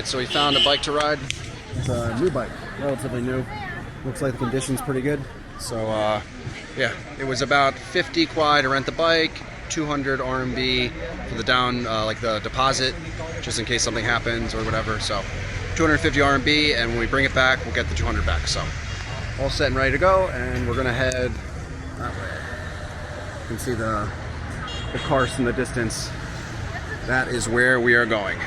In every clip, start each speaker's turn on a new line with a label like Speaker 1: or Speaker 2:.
Speaker 1: Alright, so we found a bike to ride. It's a new bike, relatively new. Looks like the condition's pretty good. So yeah, it was about 50 kwai to rent the bike, 200 RMB for the down, like the deposit, just in case something happens or whatever. So 250 RMB, and when we bring it back, we'll get the 200 back. So all set and ready to go, and we're gonna head that way. You can see the karst in the distance. That is where we are going.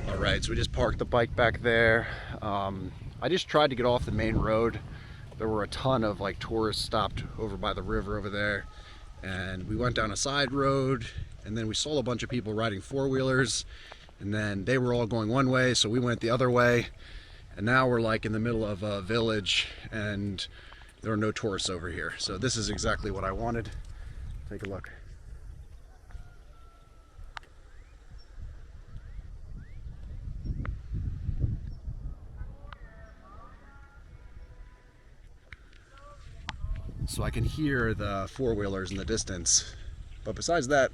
Speaker 1: Alright, so we just parked the bike back there. I just tried to get off the main road. There were a ton of like tourists stopped over by the river over there, and we went down a side road, and then we saw a bunch of people riding four-wheelers, and then they were all going one way, so we went the other way, and now we're like in the middle of a village and there are no tourists over here. So this is exactly what I wanted. Take a look. So I can hear the four-wheelers in the distance, but besides that,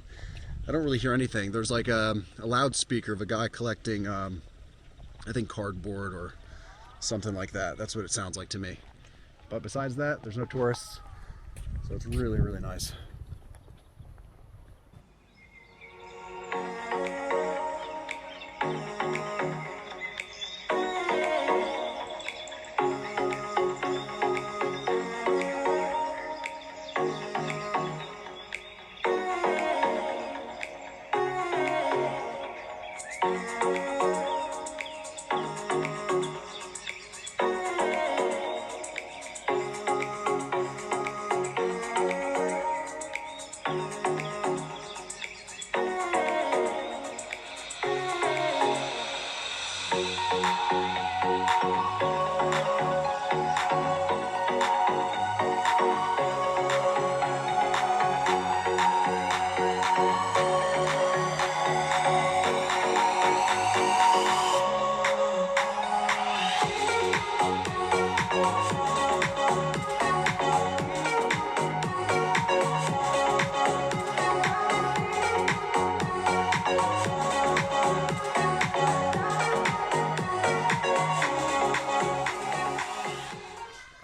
Speaker 1: I don't really hear anything. There's like a loudspeaker of a guy collecting, I think cardboard or something like that. That's what it sounds like to me. But besides that, there's no tourists, so it's really, really nice.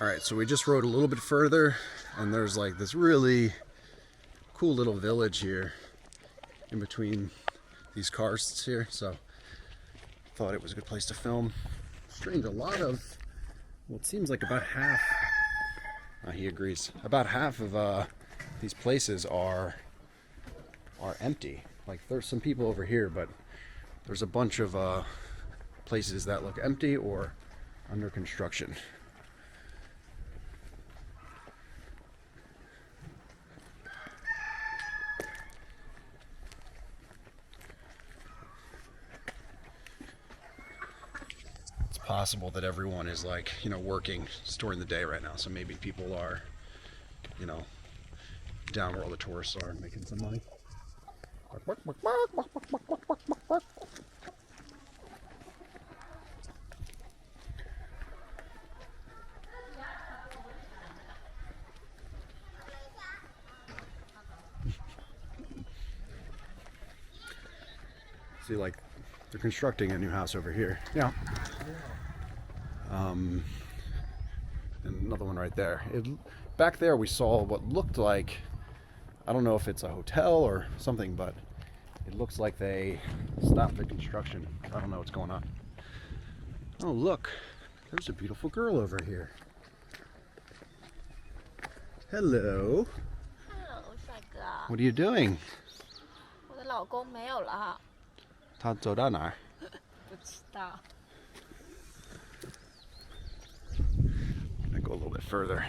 Speaker 1: Alright, so we just rode a little bit further, and there's like this really cool little village here in between these karsts here, so thought it was a good place to film. Strange, a lot of, well, it seems like about half, he agrees, about half of these places are empty. Like there's some people over here, but there's a bunch of places that look empty or under construction. Possible that everyone is like, you know, working during the day right now, so maybe people are, you know, down where all the tourists are and making some money. See, like, they're constructing a new house over here. Yeah. And another one right there. Back there we saw what looked like, I don't know if it's a hotel or something, but it looks like they stopped the construction. I don't know what's going on. Oh, look, there's a beautiful girl over here. Hello.
Speaker 2: Hello， 帅哥。
Speaker 1: What are you doing?
Speaker 2: 我的老公没有了。
Speaker 1: 他走到哪儿？
Speaker 2: 不知道。
Speaker 1: I go a little bit further.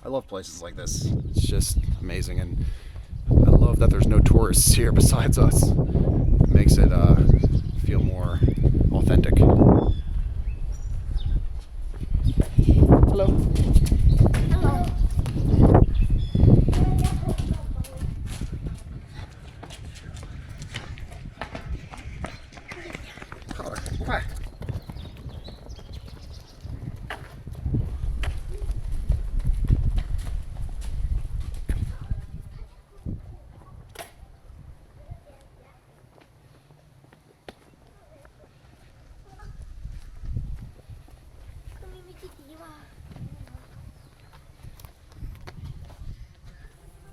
Speaker 1: I love places like this. It's just amazing, and I love that there's no tourists here besides us. It makes it feel more authentic. Hello.
Speaker 2: Hello。
Speaker 1: 好，快！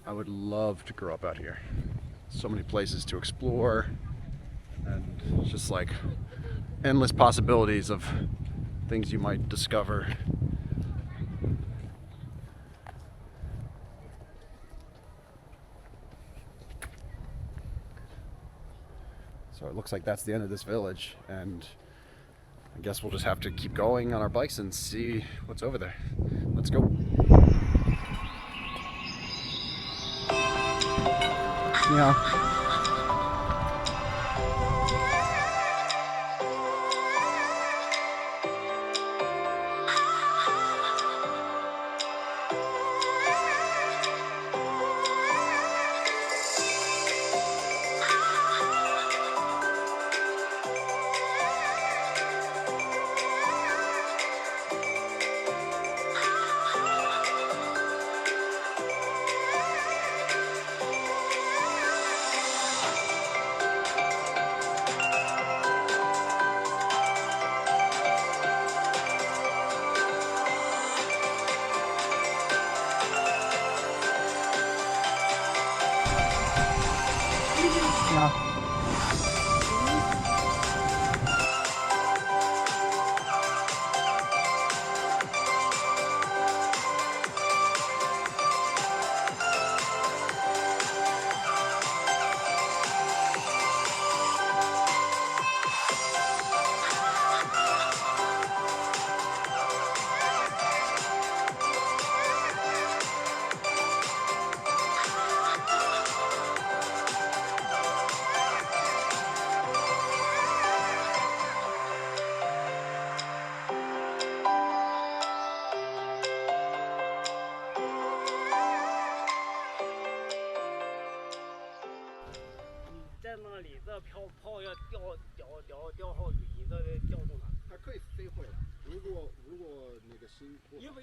Speaker 1: I would love to grow up out here. So many places to explore, and just like endless possibilities of things you might discover. So it looks like that's the end of this village, and I guess we'll just have to keep going on our bikes and see what's over there. Let's go. Yeah. Yeah.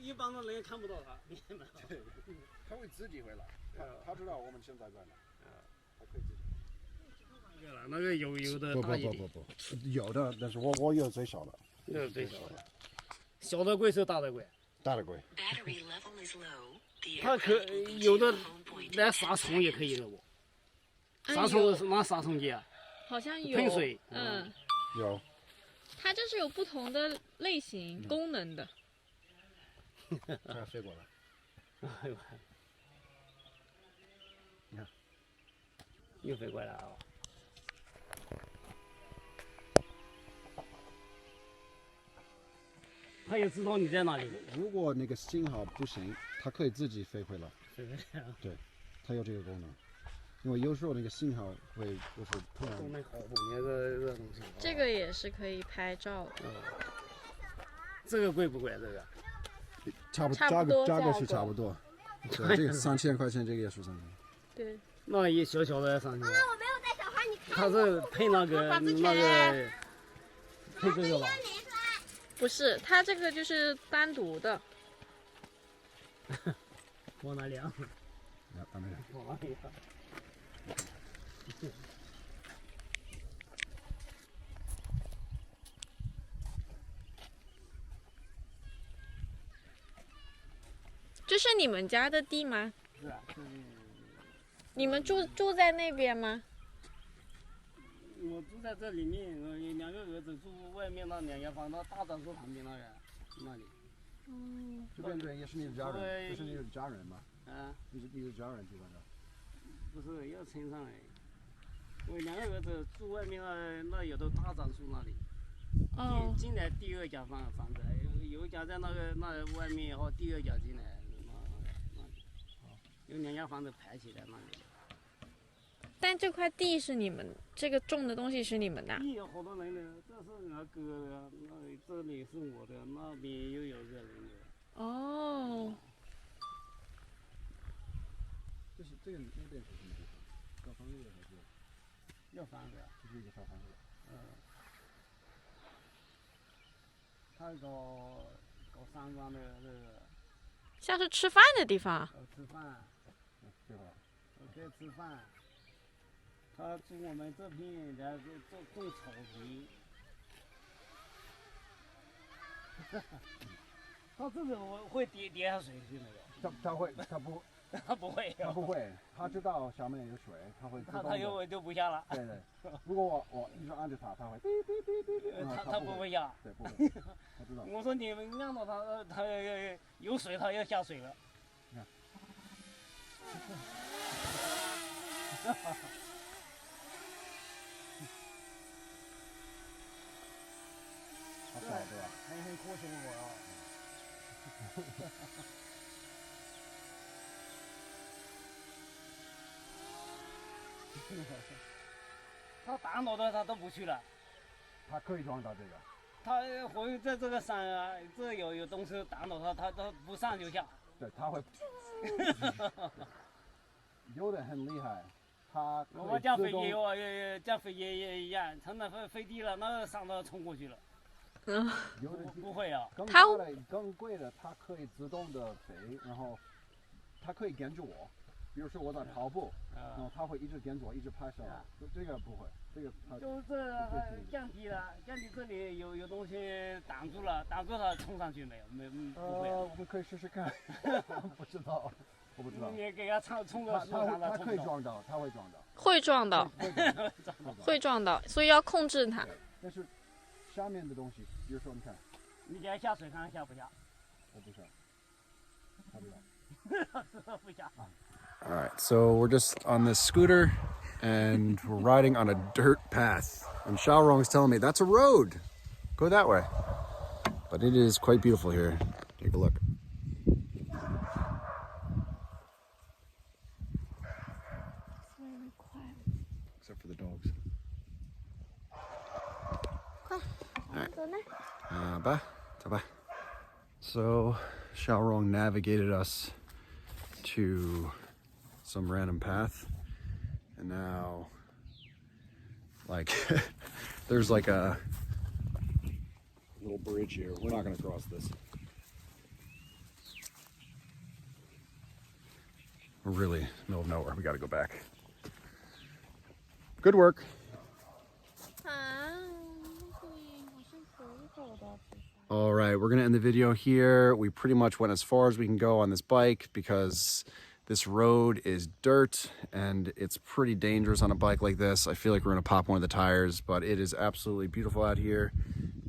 Speaker 3: 一般的人也看不到它，
Speaker 1: 他会自己回来，他知道我们现在在哪，他可以自己。
Speaker 3: 那个有的大一点，
Speaker 1: 不，有的，但是我有最小的，
Speaker 3: 那是最小的，小的贵是大的贵，
Speaker 1: 大的贵。
Speaker 3: 它可有的来杀虫也可以的不？杀虫是拿杀虫剂啊？
Speaker 2: 好像有。
Speaker 3: 喷水。
Speaker 1: 有。
Speaker 2: 它这是有不同的类型、功能的。
Speaker 1: 它飞过来。你看，
Speaker 3: 又飞过来了。它也知道你在哪里。
Speaker 1: 如果那个信号不行，它可以自己飞回来。对，它有这个功能。因为有时候那个信号会就是突然。
Speaker 3: 功能好不？你这东西。
Speaker 2: 这个也是可以拍照的。
Speaker 3: 这个贵不贵？这个？
Speaker 1: 差不多，价格是差不多。对，这个3000块钱，这个也是3000。
Speaker 2: 对。
Speaker 3: 那一小小的3000。
Speaker 2: 妈妈，我没有带小孩，你看。
Speaker 3: 它是配那个配这个吧？
Speaker 2: 不是，它这个就是单独的。
Speaker 3: 往哪里啊？
Speaker 1: 往哪里？
Speaker 3: 往哪里啊？
Speaker 2: 这是你们家的地吗？
Speaker 3: 是啊，这是
Speaker 2: 你们住在那边吗？
Speaker 3: 我住在这里面，我有2个儿子住外面那2间房，那大樟树旁边那里。
Speaker 1: 这边人也是你的家人，这是你的家人吗？
Speaker 3: 啊，
Speaker 1: 你的家人住在这？
Speaker 3: 不是要村上来。我2个儿子住外面那有的大樟树那里。
Speaker 2: 哦，
Speaker 3: 进来第2家房子，有一家在那外面，然后第2家进来那里，有2家房子排起来那里。
Speaker 2: 但这块地是你们这个种的东西是你们的？
Speaker 3: 地有好多人的，这是俺哥的，这里是我的，那边又有个人的。
Speaker 2: 哦，
Speaker 1: 这个那边是什么地方？小房子还是？
Speaker 3: 要房子。
Speaker 1: 这是一个小房子。
Speaker 3: 他搞山庄的那个。
Speaker 2: 像是吃饭的地方。
Speaker 3: 吃饭。
Speaker 1: 对吧？
Speaker 3: 可以吃饭。他住我们这片，然后种草莓。他这种会跌下水去没有？
Speaker 1: 他会，他不。
Speaker 3: 他不会，
Speaker 1: 他不会，他知道下面有水，他会自动的。
Speaker 3: 他就不下了。
Speaker 1: 对对，如果我一直按着他，他会哔哔哔哔。
Speaker 3: 他不会下。
Speaker 1: 对，不会，他知道。
Speaker 3: 我说你们按到他有水，他要下水了。
Speaker 1: 你看。好笑对吧？
Speaker 3: 很酷炫我啊。他打倒的他都不去了。
Speaker 1: 他可以撞到这个。
Speaker 3: 他回在这个山啊，这有东西打倒他都不上就下。
Speaker 1: 对，他会。有的很厉害，他可以
Speaker 3: 我架飞机架飞机也一样，从那飞低了，那个山都冲过去了。
Speaker 1: 有的
Speaker 3: 不会啊。
Speaker 1: 更大的、更贵的，它可以自动的飞，然后它可以跟着我。比如说我在跑步，然后它会一直跟着我，一直拍手。这个不会，这个它
Speaker 3: 就是降低了，降低这里有东西挡住了冲上去没有？不会。
Speaker 1: 我们可以试试看。不知道，我不知道。
Speaker 3: 你给它冲到树上了，
Speaker 1: 它可以撞到，它会撞到。
Speaker 2: 会撞到，会撞到，所以要控制它。
Speaker 1: 但是下面的东西，比如说你看，
Speaker 3: 你给它下水看看下不下？
Speaker 1: 我不下，下不了。
Speaker 3: 不下。
Speaker 1: All right, so we're just on this scooter and we're riding on a dirt path. And Xiaorong is telling me that's a road. Go that way. But it is quite beautiful here. Take a look. Except for the dogs. All right. Bye. So Xiaorong navigated us to some random path, and now like there's like a little bridge here. We're not going to cross this. We're really middle of nowhere. We got to go back. Good work. All right, we're gonna end the video here. We pretty much went as far as we can go on this bike because this road is dirt and it's pretty dangerous on a bike like this. I feel like we're gonna pop one of the tires, but it is absolutely beautiful out here.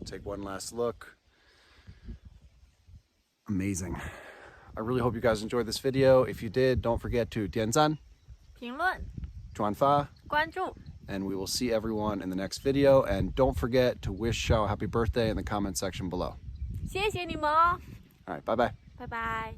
Speaker 1: Take one last look. Amazing. I really hope you guys enjoyed this video. If you did, don't forget to 点赞、
Speaker 2: 评论、
Speaker 1: 转发、
Speaker 2: 关注。
Speaker 1: and we will see everyone in the next video. And don't forget to wish Xiao a happy birthday in the comment section below.
Speaker 2: 谢谢你们哦。
Speaker 1: All right, bye-bye.
Speaker 2: 拜拜。